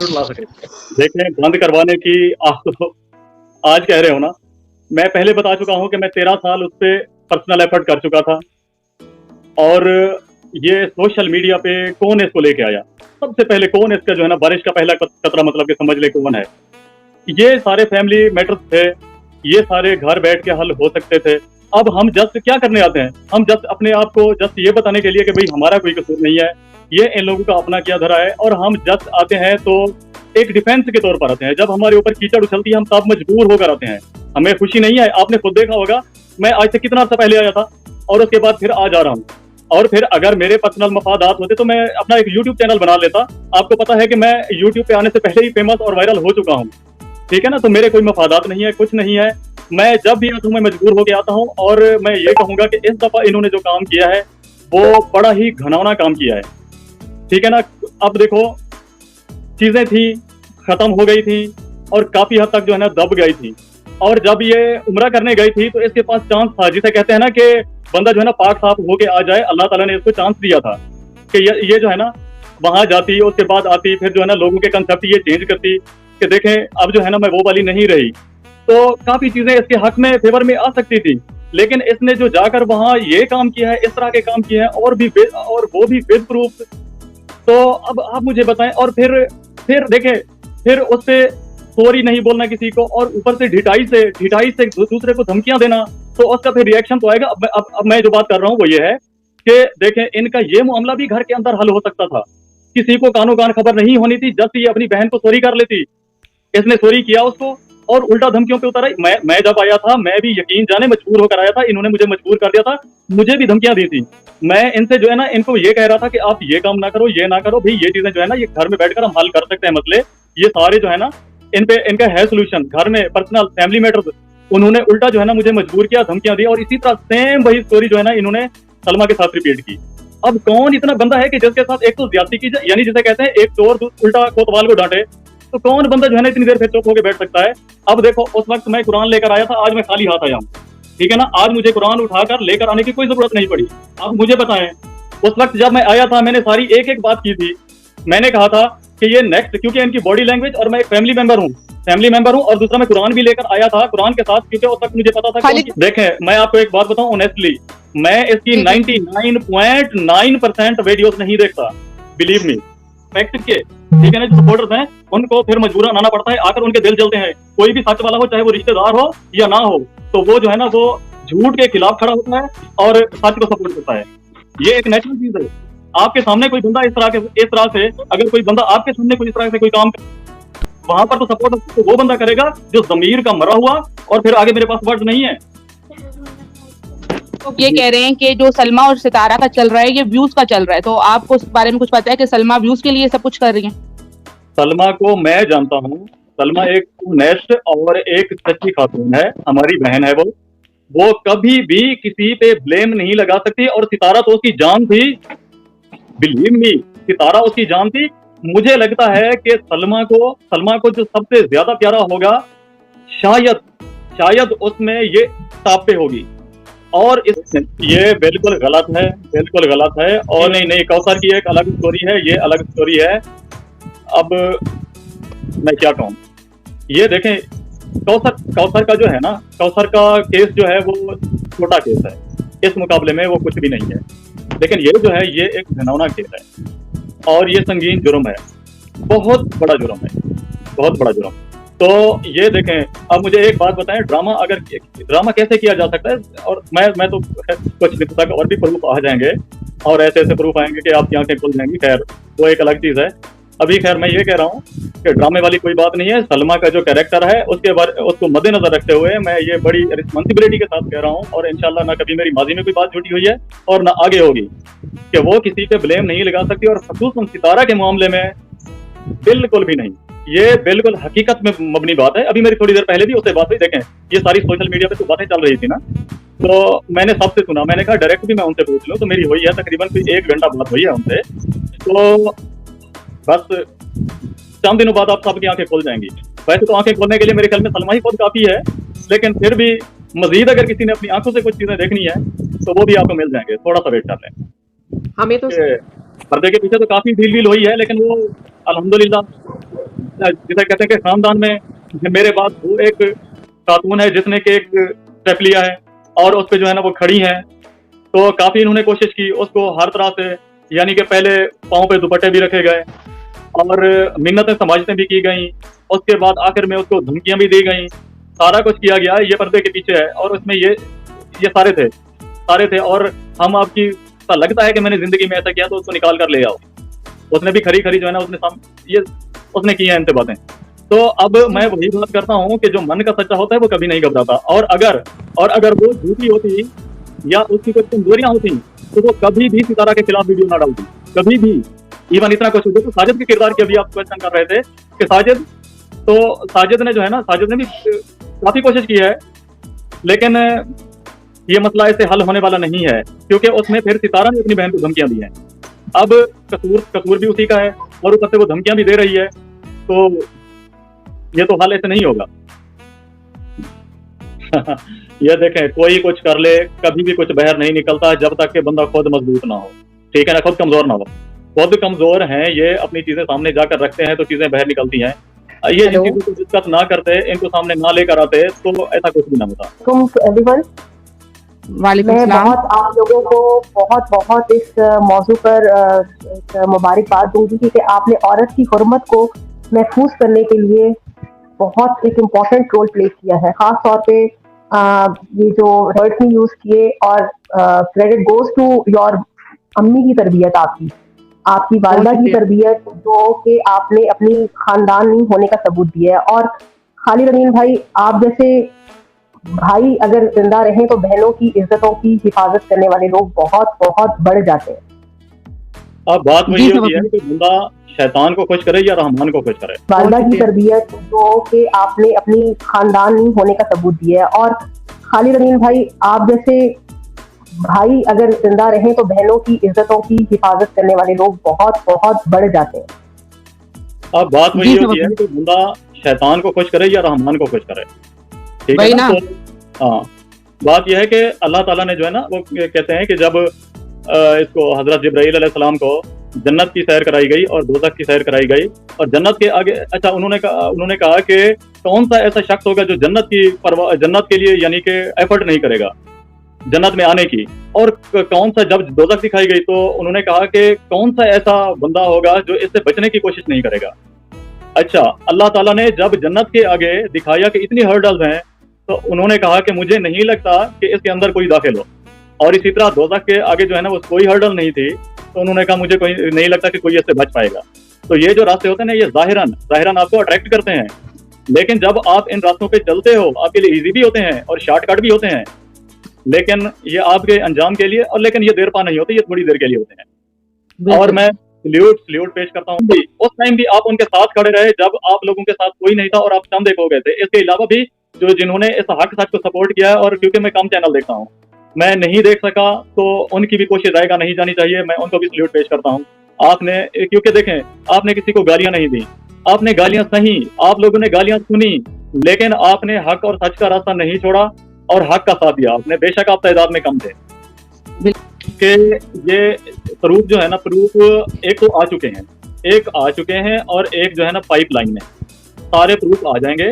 ला सके। देखें, बंद करवाने की आप तो आज कह रहे हो ना, मैं पहले बता चुका हूँ कि मैं 13 साल उस पे पर्सनल एफर्ट कर चुका था। और ये सोशल मीडिया पे कौन इसको लेके आया? सबसे पहले कौन इसका जो है ना बारिश का पहला कतरा मतलब कि समझ ले कौन है? ये सारे फैमिली मैटर्स थे, ये सारे घर बैठ के हल हो सकते थे। अब हम जस्ट क्या करने आते हैं? हम जस्ट अपने आप को जस्ट ये बताने के लिए कि भाई हमारा कोई कसूर नहीं है, ये इन लोगों का अपना क्या धरा है, और हम जस्ट आते हैं तो एक डिफेंस के तौर पर आते हैं। जब हमारे ऊपर कीचड़ उछलती है हम तब मजबूर होकर आते हैं। हमें खुशी नहीं है, आपने खुद देखा होगा, मैं आज से कितना अर्सा पहले आया था और उसके बाद फिर आज आ रहा हूँ। और फिर अगर मेरे पर्सनल मफादात होते तो मैं अपना एक यूट्यूब चैनल बना लेता। आपको पता है कि मैं यूट्यूब पे आने से पहले ही फेमस और वायरल हो चुका हूँ, ठीक है ना। तो मेरे कोई मफादात नहीं है, कुछ नहीं है। मैं जब भी आता हूँ मैं मजबूर होकर आता हूँ। और मैं ये कहूंगा कि इस दफा इन्होंने जो काम किया है वो बड़ा ही घिनौना काम किया है, ठीक है ना। अब देखो, चीजें थी खत्म हो गई थी और काफी हद तक जो है ना दब गई थी। और जब ये उम्रा करने गई थी तो इसके पास चांस था, जिसे कहते हैं ना कि बंदा जो है ना पाक साफ होके आ जाए। अल्लाह ताला ने इसको चांस दिया था कि ये जो है ना वहां जाती, उसके बाद आती, फिर जो है ना लोगों के कंसेप्ट ये चेंज करती कि देखें अब जो है ना मैं वो वाली नहीं रही। तो काफी चीजें इसके हक में फेवर में आ सकती थी, लेकिन इसने जो जाकर वहां ये काम किया है, इस तरह के काम किए हैं, और वो भी विद प्रूफ। तो अब आप मुझे बताएं। और फिर देखें, फिर उससे सॉरी नहीं बोलना किसी को, और ऊपर से ढिठाई से दूसरे को धमकियां देना, तो उसका फिर रिएक्शन तो आएगा। अब मैं जो बात कर रहा हूँ वो ये है कि देखें, इनका ये मामला भी घर के अंदर हल हो सकता था। किसी को कानो कान खबर नहीं होनी थी। जस्ट ये अपनी बहन को सॉरी कर लेती, इसने सॉरी किया उसको और उल्टा धमकियों पे उतर आई। मैं जब आया था मैं भी यकीन जाने मजबूर होकर आया था। इन्होंने मुझे मजबूर कर दिया था, मुझे भी धमकियां दी थी। मैं इनसे जो है ना इनको ये कह रहा था कि आप ये काम ना करो, ये ना करो भाई, ये चीजें जो है ना ये घर में बैठकर हम हल कर सकते हैं मसले। ये सारे जो है ना इनका है सोल्यूशन, घर में पर्सनल फैमिली मैटर्स। उन्होंने उल्टा जो है ना मुझे मजबूर किया, धमकियां दी, और इसी तरह सेम वही स्टोरी जो है ना इन्होंने सलमा के साथ रिपीट की। अब कौन इतना बंदा है कि जिसके साथ एक तो ज्यादती की जाए, यानी जिसे कहते हैं एक चोर उल्टा कोतवाल को डांटे, तो कौन बंदा जो है ना इतनी देर फिर चुप होकर बैठ सकता है? अब देखो, उस वक्त मैं कुरान लेकर आया था, आज मैं खाली हाथ आया हूँ, ठीक है ना। आज मुझे कुरान उठाकर लेकर आने की कोई जरूरत नहीं पड़ी। अब मुझे बताएं, उस वक्त जब मैं आया था मैंने सारी एक एक बात की थी। मैंने कहा था कि ये नेक्स्ट, क्योंकि इनकी बॉडी लैंग्वेज, और मैं एक फैमिली मेंबर हूँ, और दूसरा मैं कुरान भी लेकर आया था कुरान के साथ, क्योंकि उस वक्त मुझे पता था कि देखें, मैं आपको एक बात बताऊं ऑनेस्टली, मैं इसकी 99.9% वीडियोस नहीं देखता, बिलीव मी। फैक्ट के, ठीक है ना, जो सपोर्टर्स हैं उनको फिर मजबूरन आना पड़ता है, आकर उनके दिल जलते हैं। कोई भी सच वाला हो, चाहे वो रिश्तेदार हो या ना हो, तो वो जो है ना वो झूठ के खिलाफ खड़ा होता है और सच को सपोर्ट करता है। ये एक नेचुरल चीज है। आपके सामने कोई बंदा इस तरह से अगर कोई बंदा आपके सामने कोई इस तरह से कोई काम, वहां पर तो सपोर्ट तो वो बंदा करेगा जो जमीर का मरा हुआ। और फिर आगे मेरे पास वर्ड नहीं है। तो ये कह रहे हैं कि जो सलमा और सितारा का चल रहा है ये व्यूज का चल रहा है, तो आपको इस बारे में कुछ पता है कि सलमा व्यूज के लिए सब कुछ कर रही है? सलमा को मैं जानता हूँ, सलमा एक नेस्ट और एक सच्ची खातून है, हमारी बहन है। वो कभी भी किसी पे ब्लेम नहीं लगा सकती। और सितारा तो उसकी जान थी, बिलीव मी, सितारा उसकी जान थी। मुझे लगता है कि सलमा को जो सबसे ज्यादा प्यारा होगा, शायद उसमें ये तापे होगी। और ये बिल्कुल गलत है, बिल्कुल गलत है। और नहीं, कौसर की एक अलग स्टोरी है, ये अलग स्टोरी है। अब मैं क्या कहूँ, ये देखें, कौसर का जो है ना, कौसर का केस जो है वो छोटा केस है, इस मुकाबले में वो कुछ भी नहीं है। लेकिन ये जो है ये एक घिनौना केस है और ये संगीन जुर्म है, बहुत बड़ा जुर्म है, बहुत बड़ा जुर्म। तो ये देखें, अब मुझे एक बात बताएं, ड्रामा कैसे किया जा सकता है? और मैं तो कुछ दिन तक और भी प्रूफ आ जाएंगे, और ऐसे प्रूफ आएंगे कि आपकी आंखें खुल जाएंगी। खैर, वो एक अलग चीज है। अभी खैर मैं ये कह रहा हूँ कि ड्रामे वाली कोई बात नहीं है। सलमा का जो कैरेक्टर है उसको मद्देनजर रखते हुए मैं ये बड़ी रिस्पॉन्सिबिलिटी के साथ कह रहा हूँ, और इंशाल्लाह ना कभी मेरी माजी में कोई बात झूठी हुई है और ना आगे होगी, कि वो किसी पे ब्लेम नहीं लगा सकती। और खसूसन सितारा के मामले में बिल्कुल भी नहीं, ये बिल्कुल हकीकत में मबनी बात है। अभी मेरी थोड़ी देर पहले भी उससे बात हुई। देखें, ये सारी सोशल मीडिया पे तो बातें चल रही थी ना, तो मैंने सबसे सुना। मैंने कहा डायरेक्ट भी मैं उनसे पूछ लूं, तो मेरी हुई है तकरीबन 1 घंटा बात हुई है उनसे। तो बस चंद दिनों बाद आप सबकी आंखें खुल जाएंगी। वैसे तो आंखें खोलने के लिए मेरे ख्याल में सलमा ही खुद काफी है, लेकिन फिर भी मजीद अगर किसी ने अपनी आंखों से कुछ चीजें देखनी है तो वो भी आपको मिल जाएंगे। थोड़ा सा वेट कर लें। हमें तो पर्दे के पीछे तो काफी डील हुई है, लेकिन वो अल्हम्दुलिल्लाह जिसे कहते हैं कि खानदान में मेरे बाद वो एक खातून है जिसने कि एक स्टेप लिया है और उस पे जो है ना वो खड़ी हैं। तो काफ़ी इन्होंने कोशिश की उसको हर तरह से, यानी कि पहले पाँव पे दुपट्टे भी रखे गए और मिन्नतें समाजतें भी की गई। उसके बाद आखिर में उसको धमकियाँ भी दी गई। सारा कुछ किया गया, ये पर्दे के पीछे है और उसमें ये सारे थे और हम आपकी लगता है कि मैंने ज़िंदगी में ऐसा किया तो उसको निकाल कर ले आओ। उसने भी खरी-खरी जो है ना उसने की हैं इनसे बातें। तो अब मैं वही बात करता हूँ कि जो मन का सच्चा होता है वो कभी नहीं घबराता और अगर वो झूठी होती या उसकी कुछ कमजोरियां होती तो वो कभी भी सितारा के खिलाफ वीडियो ना डालती, कभी भी। इवन इतना कुछ तो साजिद के किरदार की अभी आप क्वेश्चन कर रहे थे कि साजिद ने जो है ना, साजिद ने भी काफी कोशिश की है, लेकिन ये मसला ऐसे हल होने वाला नहीं है क्योंकि उसमें फिर सितारा ने अपनी बहन को धमकियां दी हैं। अब कसूर भी उसी का है और ऊपर से वो धमकियां भी दे रही है, तो ये तो हल ऐसे नहीं होगा। ये देखें, कोई कुछ कर ले कभी भी कुछ बाहर नहीं निकलता जब तक कि बंदा खुद मजबूत ना हो, ठीक है ना, खुद कमजोर ना हो। खुद कमजोर हैं ये, अपनी चीजें सामने जाकर रखते हैं तो चीजें बाहर निकलती हैं। ये जिन चीजों को डिस्कस ना करते, इनको सामने ना लेकर आते तो ऐसा कुछ भी ना होता। मैं आप लोगों को बहुत इस मौजू पर मुबारकबाद दूंगी क्योंकि आपने औरत की हुर्मत को महफूज करने के लिए बहुत एक इम्पोर्टेंट रोल प्ले किया है। खास तौर पे ये जो वर्ड्स ने यूज किए और क्रेडिट गोज टू योर अम्मी की तरबियत, आपकी वालिदा की तरबियत जो कि आपने अपनी खानदानी होने का सबूत दिया है। और खालिद अमीन भाई, आप जैसे भाई अगर जिंदा रहें तो बहनों की इज्जतों की हिफाजत करने वाले लोग बहुत बढ़ जाते हैं। अब बात वही होती है कि बंदा शैतान को खुश करे या रहमान को खुश करे। वालिदा की तरबियत जो कि आपने अपनी खानदानी होने का सबूत दिया है। और खालिद अमीन भाई, आप जैसे भाई अगर जिंदा रहें तो बहनों की इज्जतों की हिफाजत करने वाले लोग बहुत बढ़ जाते हैं। अब बात वही होती है कि बंदा शैतान को खुश करे या रहमान को खुश करे, ठीक है ना। तो हाँ, बात यह है कि अल्लाह ताला ने जो है ना वो कहते हैं कि जब इसको हजरत जिब्राइल अलैहिस्सलाम को जन्नत की सैर कराई गई और दोज़ख की सैर कराई गई और जन्नत के आगे, अच्छा उन्होंने कहा कि कौन सा ऐसा शख्स होगा जो जन्नत के लिए यानी कि एफर्ट नहीं करेगा जन्नत में आने की, और कौन सा, जब दोज़ख दिखाई गई तो उन्होंने कहा कि कौन सा ऐसा बंदा होगा जो इससे बचने की कोशिश नहीं करेगा। अच्छा, अल्लाह ताला ने जब जन्नत के आगे दिखाया कि इतनी हर्डल्स हैं तो उन्होंने कहा कि मुझे नहीं लगता कि इसके अंदर कोई दाखिल हो, और इसी तरह दोज़ख के आगे जो है ना वो कोई हर्डल नहीं थी तो उन्होंने कहा मुझे कोई नहीं लगता कि कोई इससे बच पाएगा। तो ये जो रास्ते होते हैं ना, ये ज़ाहिरन आपको अट्रैक्ट करते हैं, लेकिन जब आप इन रास्तों पे चलते हो आपके लिए इजी भी होते हैं और शॉर्टकट भी होते हैं, लेकिन ये आपके अंजाम के लिए, और लेकिन ये देर पा नहीं होते, ये थोड़ी देर के लिए होते हैं। और मैं सल्यूट पेश करता हूँ। उस टाइम भी आप उनके साथ खड़े रहे जब आप लोगों के साथ कोई नहीं था और आप चंद एक हो गए थे। इसके अलावा भी जिन्होंने इस हक सच को सपोर्ट किया है, और क्योंकि मैं कम चैनल देखता हूँ, मैं नहीं देख सका तो उनकी भी कोशिश जाएगा नहीं जानी चाहिए, मैं उनको भी सल्यूट पेश करता हूँ। आपने, क्योंकि देखें, आपने किसी को गालियां नहीं दी, आपने गालियां सही, आप लोगों ने गालियां सुनी, लेकिन आपने हक और सच का रास्ता नहीं छोड़ा और हक का साथ दिया आपने। बेशक आप तादाद में कम थे कि ये प्रूफ जो है ना, प्रूफ एक तो आ चुके हैं और एक जो है ना पाइपलाइन में, सारे प्रूफ आ जाएंगे।